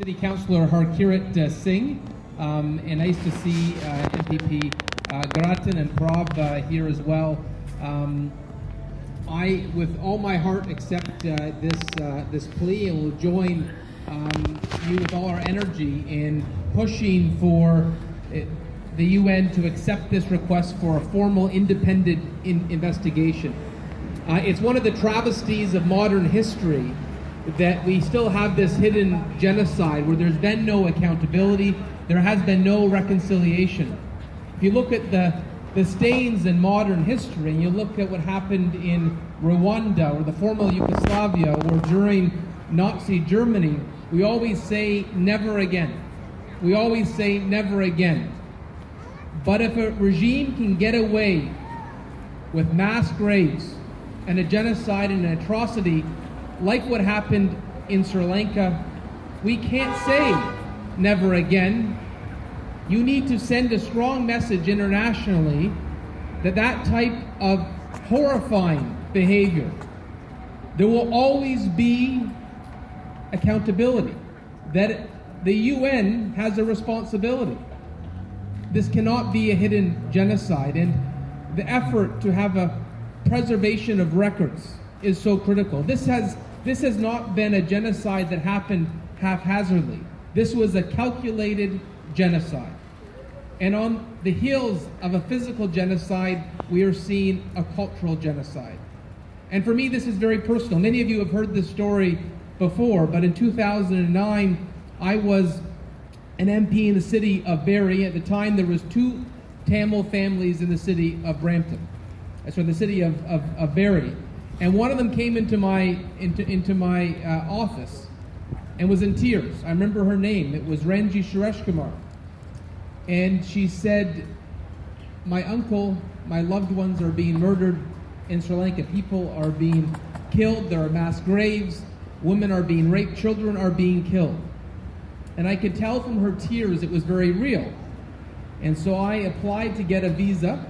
City Councillor Harkirat Singh, and nice to see MPP Grattan and Prab here as well. I, with all my heart, accept this plea and will join you with all our energy in pushing for the UN to accept this request for a formal independent investigation. It's one of the travesties of modern history that we still have this hidden genocide where there's been no accountability, there has been no reconciliation. If you look at the stains in modern history, and you look at what happened in Rwanda or the former Yugoslavia or during Nazi Germany, we always say never again. We always say never again. But if a regime can get away with mass graves and a genocide and an atrocity like what happened in Sri Lanka, we can't say never again. You need to send a strong message internationally that that type of horrifying behavior, there will always be accountability, that the UN has a responsibility. This cannot be a hidden genocide, and the effort to have a preservation of records is so critical. This has not been a genocide that happened haphazardly. This was a calculated genocide. And on the heels of a physical genocide, we are seeing a cultural genocide. And for me, this is very personal. Many of you have heard this story before, but in 2009, I was an MP in the city of Barrie. At the time, there was 2 Tamil families in the city of Brampton. The city of Barrie. And one of them came into my office and was in tears. I remember her name. It was Ranji Suresh Kumar. And she said, my uncle, my loved ones are being murdered in Sri Lanka. People are being killed. There are mass graves. Women are being raped. Children are being killed. And I could tell from her tears it was very real. And so I applied to get a visa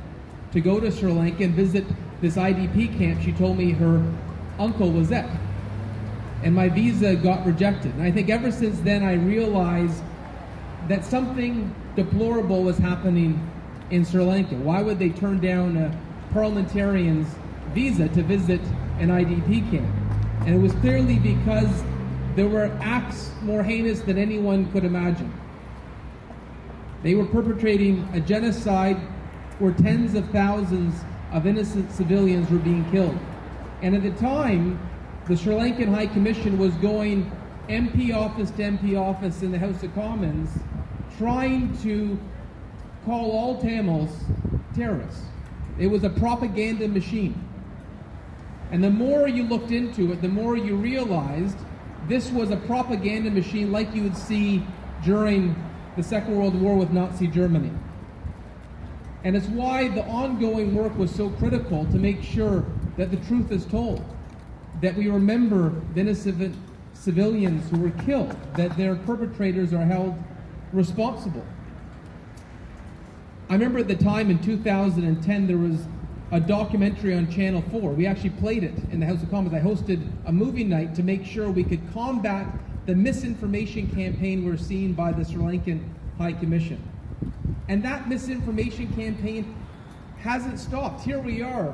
to go to Sri Lanka and visit this IDP camp she told me her uncle was at. And my visa got rejected. And I think ever since then I realized that something deplorable was happening in Sri Lanka. Why would they turn down a parliamentarian's visa to visit an IDP camp? And it was clearly because there were acts more heinous than anyone could imagine. They were perpetrating a genocide where tens of thousands of innocent civilians were being killed. And at the time, the Sri Lankan High Commission was going MP office to MP office in the House of Commons, trying to call all Tamils terrorists. It was a propaganda machine. And the more you looked into it, the more you realized this was a propaganda machine like you would see during the Second World War with Nazi Germany. And it's why the ongoing work was so critical to make sure that the truth is told, that we remember the innocent civilians who were killed, that their perpetrators are held responsible. I remember at the time in 2010 there was a documentary on Channel 4. We actually played it in the House of Commons. I hosted a movie night to make sure we could combat the misinformation campaign we're seeing by the Sri Lankan High Commission. And that misinformation campaign hasn't stopped. Here we are,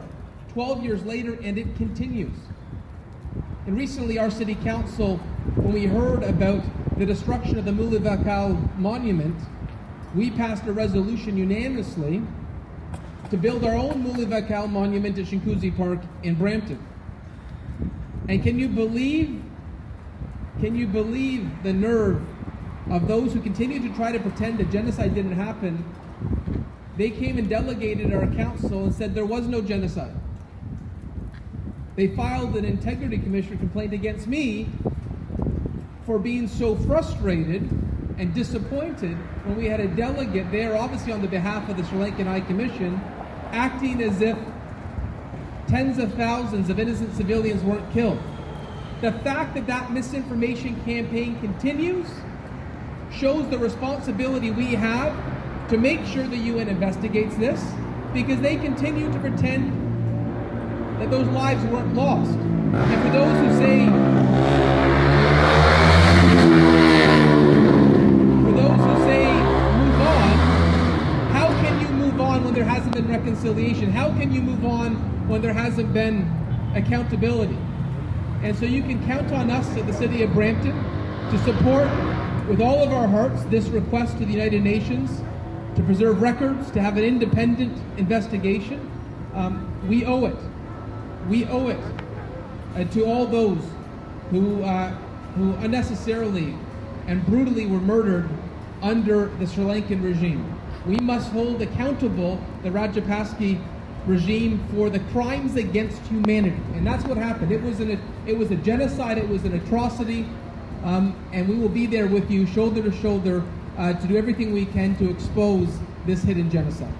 12 years later, and it continues. And recently, our city council, when we heard about the destruction of the Mulivakal monument, we passed a resolution unanimously to build our own Mulivakal monument at Shinkuzi Park in Brampton. And can you believe the nerve of those who continue to try to pretend that genocide didn't happen? They came and delegated our council and said there was no genocide. They filed an integrity commissioner complaint against me for being so frustrated and disappointed when we had a delegate there, obviously on the behalf of the Sri Lankan High Commission, acting as if tens of thousands of innocent civilians weren't killed. The fact that that misinformation campaign continues shows the responsibility we have to make sure the UN investigates this, because they continue to pretend that those lives weren't lost. And for those who say reconciliation. How can you move on when there hasn't been accountability? And so you can count on us at the City of Brampton to support with all of our hearts this request to the United Nations to preserve records, to have an independent investigation. We owe it. We owe it to all those who unnecessarily and brutally were murdered under the Sri Lankan regime. We must hold accountable the Rajapaksa regime for the crimes against humanity, and that's what happened. It was a genocide. It was an atrocity, and we will be there with you, shoulder to shoulder, to do everything we can to expose this hidden genocide.